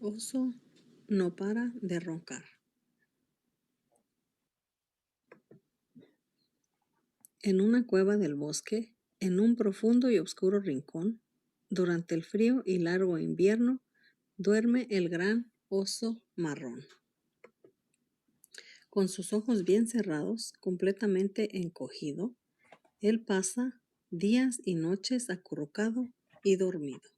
Oso no para de roncar. En una cueva del bosque, en un profundo y oscuro rincón, durante el frío y largo invierno, duerme el gran oso marrón. Con sus ojos bien cerrados, completamente encogido, él pasa días y noches acurrucado y dormido.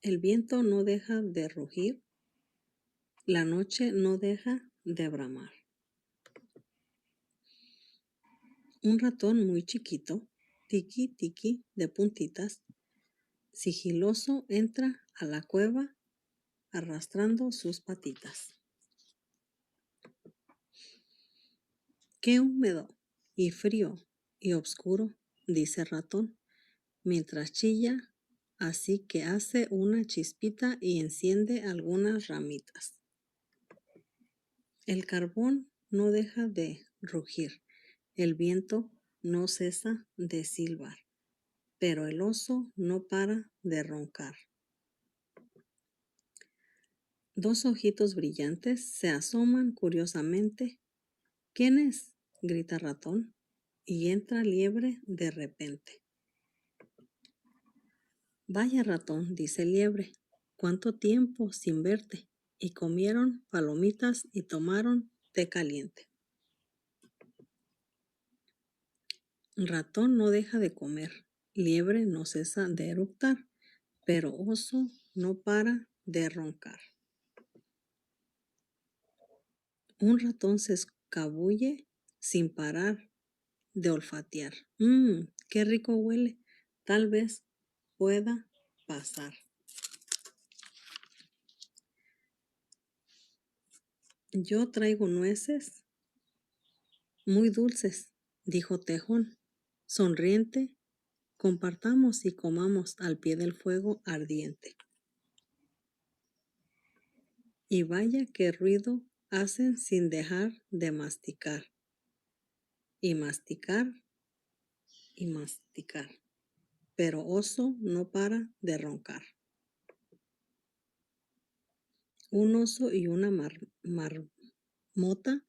El viento no deja de rugir, la noche no deja de bramar. Un ratón muy chiquito, tiki tiki de puntitas, sigiloso entra a la cueva arrastrando sus patitas. ¡Qué húmedo y frío y oscuro!, dice el ratón, mientras chilla, así que hace una chispita y enciende algunas ramitas. El carbón no deja de rugir, el viento no cesa de silbar, pero el oso no para de roncar. Dos ojitos brillantes se asoman curiosamente. ¿Quién es?, grita ratón, y entra liebre de repente. Vaya ratón, dice liebre, cuánto tiempo sin verte. Y comieron palomitas y tomaron té caliente. Ratón no deja de comer, liebre no cesa de eructar, pero oso no para de roncar. Un ratón se escabulle sin parar de olfatear. ¡Qué rico huele! Tal vez pueda pasar. Yo traigo nueces muy dulces, dijo Tejón. Sonriente, compartamos y comamos al pie del fuego ardiente. Y vaya qué ruido hacen sin dejar de masticar. Y masticar y masticar. Pero oso no para de roncar. Un oso y una marmota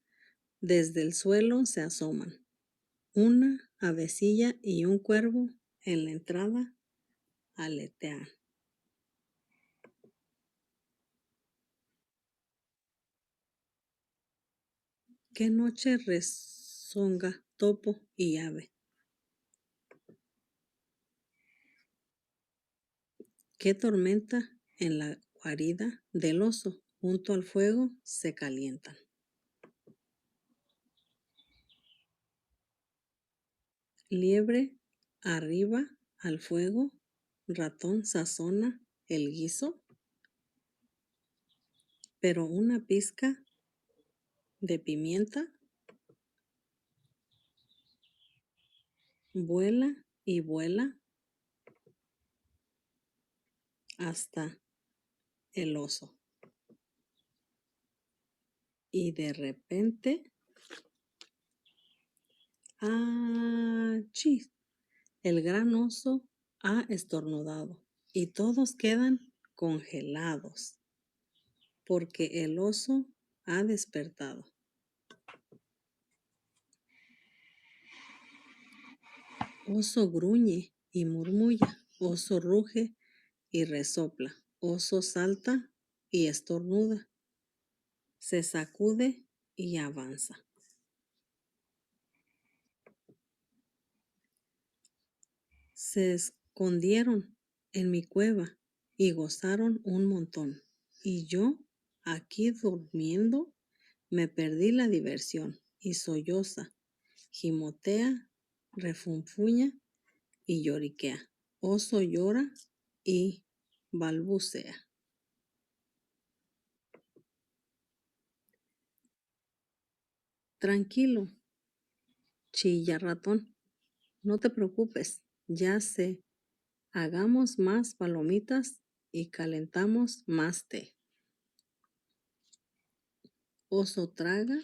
desde el suelo se asoman. Una avecilla y un cuervo en la entrada aletean. Qué noche rezonga topo y ave. Qué tormenta en la guarida del oso. Junto al fuego se calientan. Liebre arriba al fuego, ratón sazona el guiso, pero una pizca de pimienta vuela y vuela hasta el oso. Y de repente, ¡achis!, el gran oso ha estornudado y todos quedan congelados porque el oso ha despertado. Oso gruñe y murmulla, oso ruge y resopla, oso salta y estornuda, se sacude y avanza. Se escondieron en mi cueva y gozaron un montón. Y yo, aquí durmiendo, me perdí la diversión y solloza, gimotea, refunfuña y lloriquea. Oso llora y balbucea. Tranquilo, chilla ratón, no te preocupes, ya sé. Hagamos más palomitas y calentamos más té. Oso traga,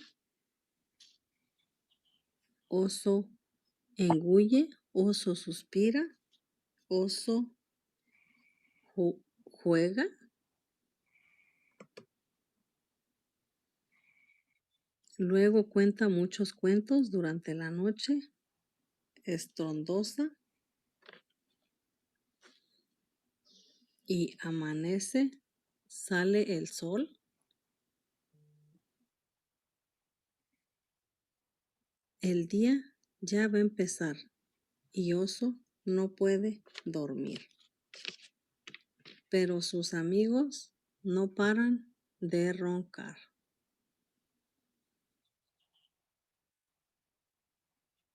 oso engulle, oso suspira, oso juega, luego cuenta muchos cuentos durante la noche, estrondosa y amanece, sale el sol. El día ya va a empezar y Oso no puede dormir. Pero sus amigos no paran de roncar.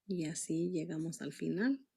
Y así llegamos al final.